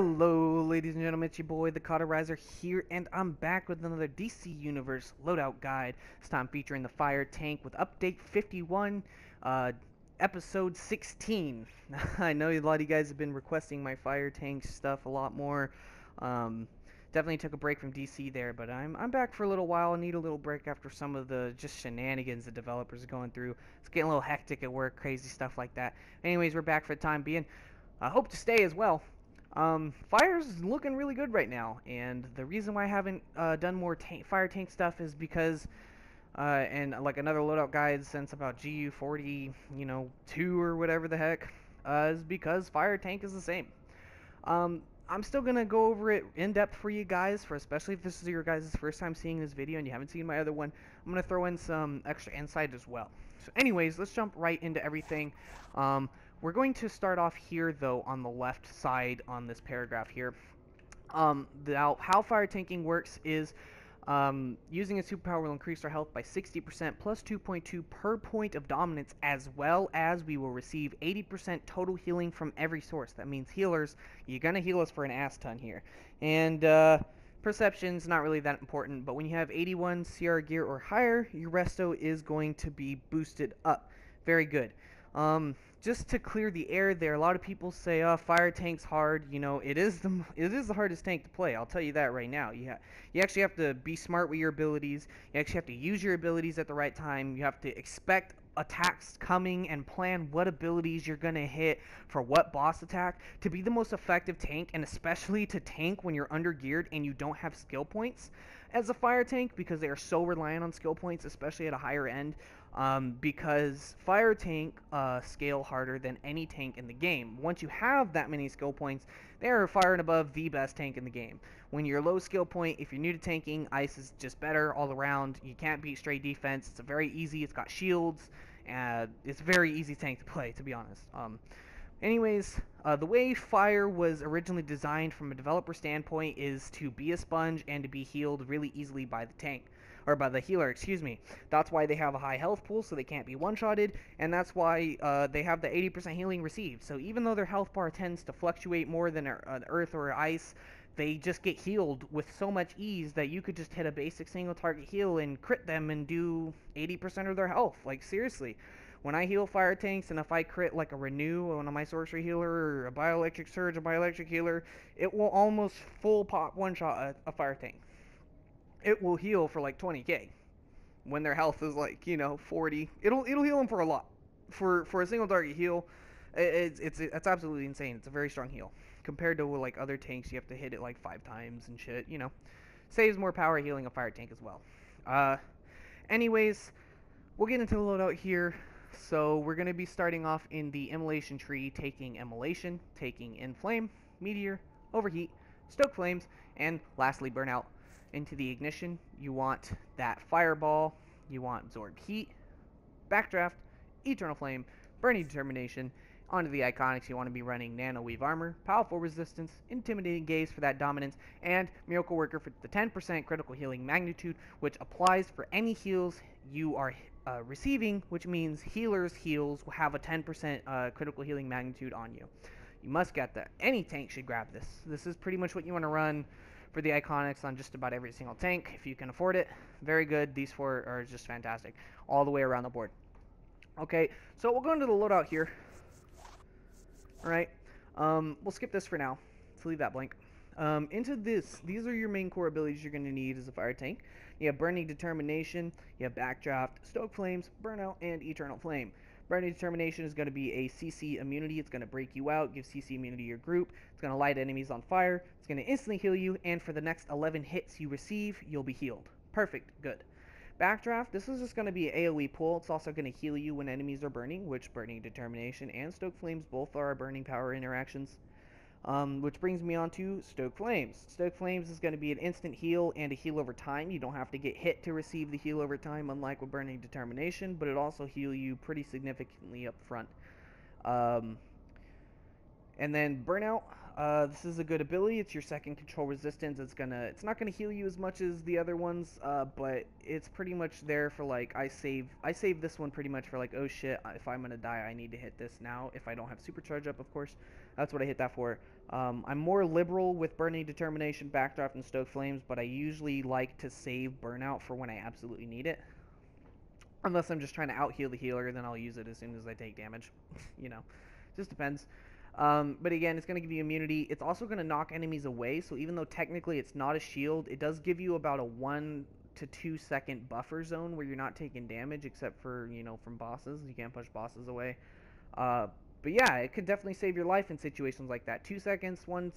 Hello, ladies and gentlemen, it's your boy, the Cauterizer here, and I'm back with another DC Universe loadout guide. This time featuring the Fire Tank with Update 51, Episode 16. I know a lot of you guys have been requesting my Fire Tank stuff a lot more. Definitely took a break from DC there, but I'm back for a little while. I need a little break after some of the just shenanigans the developers are going through. It's getting a little hectic at work, crazy stuff like that. Anyways, we're back for the time being. I hope to stay as well. Fire's looking really good right now, and the reason why I haven't done more fire tank stuff is because, and like another loadout guide since about GU40, 2 or whatever the heck, is because fire tank is the same. I'm still gonna go over it in depth for you guys, especially if this is your guys' first time seeing this video and you haven't seen my other one. I'm gonna throw in some extra insight as well. So anyways, let's jump right into everything. We're going to start off here though on the left side on this paragraph here. How fire tanking works is using a superpower will increase our health by 60% plus 2.2 per point of dominance, as well as we will receive 80% total healing from every source. That means healers, you're going to heal us for an ass ton here. And perception's not really that important, but when you have 81 CR gear or higher, your resto is going to be boosted up. Very good. Just to clear the air there, a lot of people say, "Oh, fire tank's hard." It is the hardest tank to play. I'll tell you that right now. You actually have to be smart with your abilities. You actually have to use your abilities at the right time. You have to expect attacks coming and plan what abilities you're gonna hit for what boss attack to be the most effective tank, and especially to tank when you're under geared and you don't have skill points as a fire tank, because they are so reliant on skill points, especially at a higher end. Because fire tank scale harder than any tank in the game. Once you have that many skill points, they are far and above the best tank in the game. When you're low skill point, if you're new to tanking, ice is just better all around. You can't beat straight defense. It's very easy. It's got shields, and it's a very easy tank to play, to be honest. Anyways, the way fire was originally designed from a developer standpoint is to be a sponge and to be healed really easily by the tank. Or by the healer, excuse me. That's why they have a high health pool, so they can't be one-shotted, and that's why they have the 80% healing received. So even though their health bar tends to fluctuate more than earth or ice, they just get healed with so much ease that you could just hit a basic single target heal and crit them and do 80% of their health. Like, seriously. When I heal fire tanks, and if I crit like a Renew, one of my sorcery healer, or a bioelectric surge, a bioelectric healer, it will almost full pop one-shot a fire tank. It will heal for like 20k when their health is like 40. It'll heal them for a lot. For a single target heal, it's absolutely insane. It's a very strong heal compared to like other tanks. You have to hit it like 5 times and shit. Saves more power healing a fire tank as well. Anyways, we'll get into the loadout here. So we're going to be starting off in the immolation tree, taking immolation, taking inflame, meteor, overheat, stoke flames, and lastly burnout. Into the ignition, you want that fireball, you want absorb heat, backdraft, eternal flame, burning determination. Onto the iconics, you want to be running nano weave armor, powerful resistance, intimidating gaze for that dominance, and miracle worker for the 10% critical healing magnitude, which applies for any heals you are receiving, which means healers' heals will have a 10% critical healing magnitude on you. You must get that. Any tank should grab this. This is pretty much what you want to run for the iconics on just about every single tank, if you can afford it. Very good. These 4 are just fantastic all the way around the board. Okay, so we'll go into the loadout here. Alright, we'll skip this for now. Let's leave that blank. Into this, these are your main core abilities you're going to need as a fire tank. You have Burning Determination, you have Backdraft, Stoke Flames, Burnout, and Eternal Flame. Burning Determination is going to be a CC immunity. It's going to break you out, give CC immunity to your group. It's going to light enemies on fire. It's going to instantly heal you, and for the next 11 hits you receive, you'll be healed. Perfect. Good. Backdraft, this is just going to be AoE pull. It's also going to heal you when enemies are burning, which Burning Determination and Stoke Flames both are burning power interactions. Which brings me on to Stoke Flames. Stoke Flames is going to be an instant heal and a heal over time. You don't have to get hit to receive the heal over time, unlike with Burning Determination, but it also heals you pretty significantly up front. And then Burnout, this is a good ability. It's your second control resistance. It's not gonna heal you as much as the other ones, but it's pretty much there for like, I save this one pretty much for like, oh shit, if I'm gonna die, I need to hit this now. If I don't have supercharge up, of course, that's what I hit that for. I'm more liberal with Burning Determination, Backdraft, and Stoke Flames, but I usually like to save Burnout for when I absolutely need it. Unless I'm just trying to out heal the healer, then I'll use it as soon as I take damage. you know, just depends. But again, it's going to give you immunity. It's also going to knock enemies away, so even though technically it's not a shield, it does give you about a 1 to 2 second buffer zone where you're not taking damage, except for, from bosses. You can't push bosses away. Uh, but yeah, it could definitely save your life in situations like that. 2 seconds, one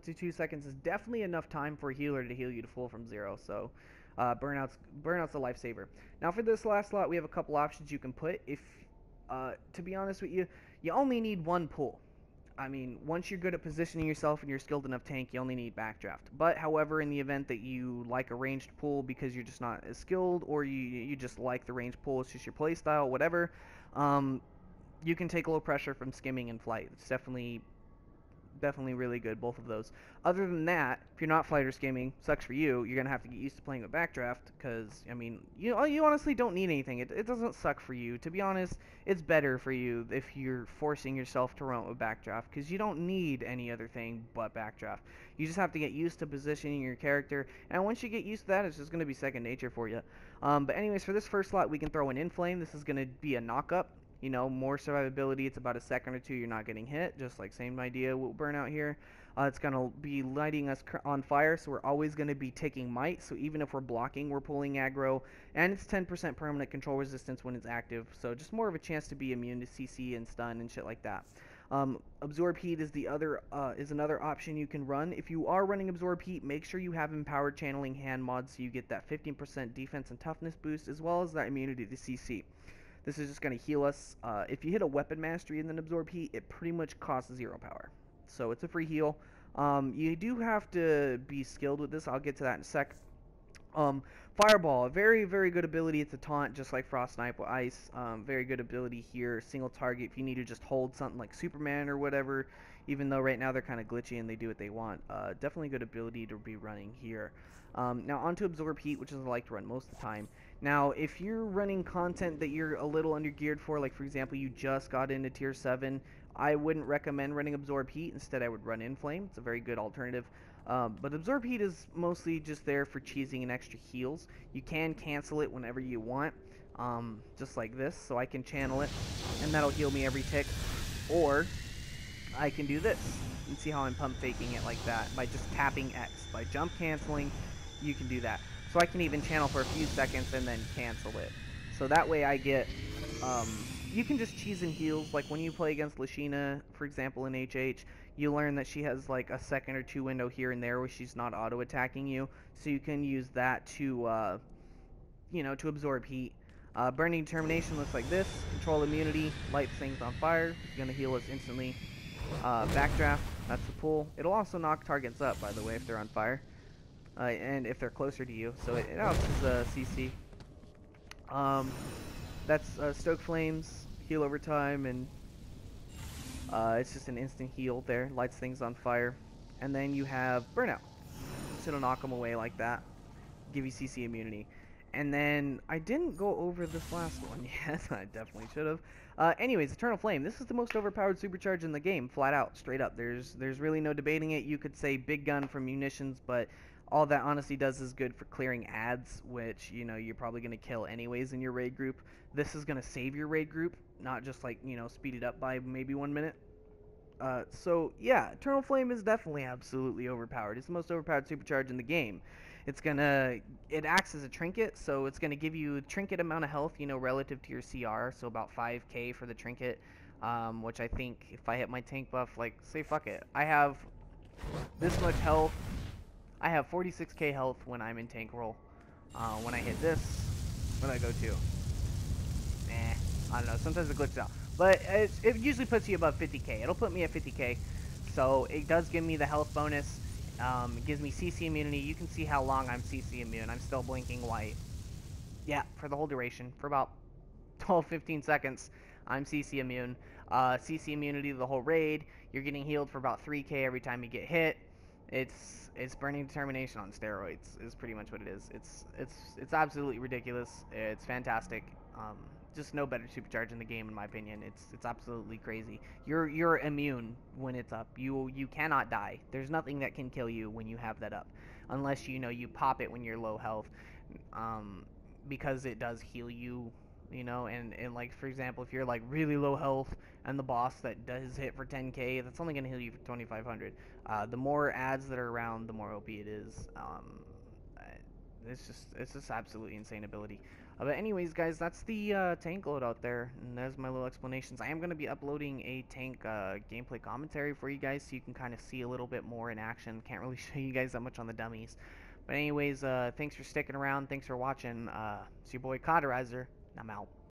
to 2 seconds is definitely enough time for a healer to heal you to full from zero. So, burnout's a lifesaver. Now for this last slot, we have a couple options you can put. If, to be honest with you, you only need one pull. I mean, once you're good at positioning yourself and you're skilled enough tank, you only need backdraft. But however, in the event that you like a ranged pull because you're just not as skilled, or you just like the ranged pull, it's just your playstyle, whatever. You can take low pressure from skimming and flight. It's definitely really good, both of those. Other than that, if you're not flight or skimming, sucks for you. You're gonna have to get used to playing with backdraft, because I mean, you honestly don't need anything. It doesn't suck for you. To be honest, it's better for you if you're forcing yourself to run with backdraft, because you don't need any other thing but backdraft. You just have to get used to positioning your character, and once you get used to that, it's just gonna be second nature for you. But anyways, for this first slot, we can throw an inflame. This is gonna be a knock-up. More survivability. It's about a second or two you're not getting hit, just like same idea with burnout here. It's going to be lighting us on fire, so we're always going to be taking might, so even if we're blocking, we're pulling aggro, and it's 10% permanent control resistance when it's active, so just more of a chance to be immune to CC and stun and shit like that. Absorb Heat is another option you can run. If you are running Absorb Heat, make sure you have Empowered Channeling Hand mod, so you get that 15% defense and toughness boost, as well as that immunity to CC. This is just going to heal us. If you hit a weapon mastery and then absorb heat, it pretty much costs 0 power. So it's a free heal. You do have to be skilled with this. I'll get to that in a sec. Fireball, a very, very good ability. It's a taunt, just like Frost Snipe with Ice. Very good ability here. Single target if you need to just hold something like Superman or whatever. Even though right now they're kind of glitchy and they do what they want. Definitely good ability to be running here. Now onto Absorb Heat, which is what I like to run most of the time. Now, if you're running content that you're a little undergeared for, like for example, you just got into tier 7, I wouldn't recommend running Absorb Heat. Instead, I would run Inflame. It's a very good alternative. But Absorb Heat is mostly just there for cheesing and extra heals. You can cancel it whenever you want, just like this. So I can channel it, and that'll heal me every tick. Or I can do this. You can see how I'm pump faking it like that by just tapping X. By jump canceling, you can do that. So I can even channel for a few seconds and then cancel it. So that way I get, you can just cheese and heals. Like when you play against Lashina, for example, in HH, you learn that she has like a second or two window here and there where she's not auto-attacking you. So you can use that to, to absorb heat. Burning Determination looks like this. Control immunity, light things on fire. It's going to heal us instantly. Backdraft, that's the pull. It'll also knock targets up, by the way, if they're on fire. And if they're closer to you, so it helps CC. That's Stoke Flames, heal over time, and it's just an instant heal there, lights things on fire. And then you have Burnout, so it'll knock them away like that, give you CC immunity. And then, I didn't go over this last one yet, I definitely should have. Anyways, Eternal Flame, this is the most overpowered supercharge in the game, flat out, straight up. There's really no debating it. You could say Big Gun for munitions, but all that honestly does is good for clearing ads, which, you're probably going to kill anyways in your raid group. This is going to save your raid group, not just like, speed it up by maybe 1 minute. So yeah, Eternal Flame is definitely absolutely overpowered. It's the most overpowered supercharge in the game. It acts as a trinket, so it's gonna give you a trinket amount of health, relative to your CR, so about 5k for the trinket, which I think if I hit my tank buff, like, say fuck it, I have this much health. I have 46k health when I'm in tank roll. When I hit this, what do I go to? I don't know, sometimes it glitches out. But it usually puts you above 50k. It'll put me at 50k. So it does give me the health bonus. It gives me CC immunity. You can see how long I'm CC immune. I'm still blinking white. Yeah, for the whole duration. For about 12-15 seconds, I'm CC immune. CC immunity to the whole raid. You're getting healed for about 3k every time you get hit. It's Burning Determination on steroids is pretty much what it is. It's absolutely ridiculous. It's fantastic. just no better supercharge in the game, in my opinion. It's absolutely crazy. You're immune when it's up. You cannot die. There's nothing that can kill you when you have that up, unless you pop it when you're low health, um, because it does heal you. And like for example, if you're like really low health and the boss that does hit for 10k, that's only gonna heal you for 2500. The more ads that are around, the more OP it is. It's just absolutely insane ability. But anyways, guys, that's the tank load out there, and there's my little explanations. I am going to be uploading a tank gameplay commentary for you guys, so you can kind of see a little bit more in action. Can't really show you guys that much on the dummies. But anyways, thanks for sticking around. Thanks for watching. It's your boy Cauterizer, and I'm out.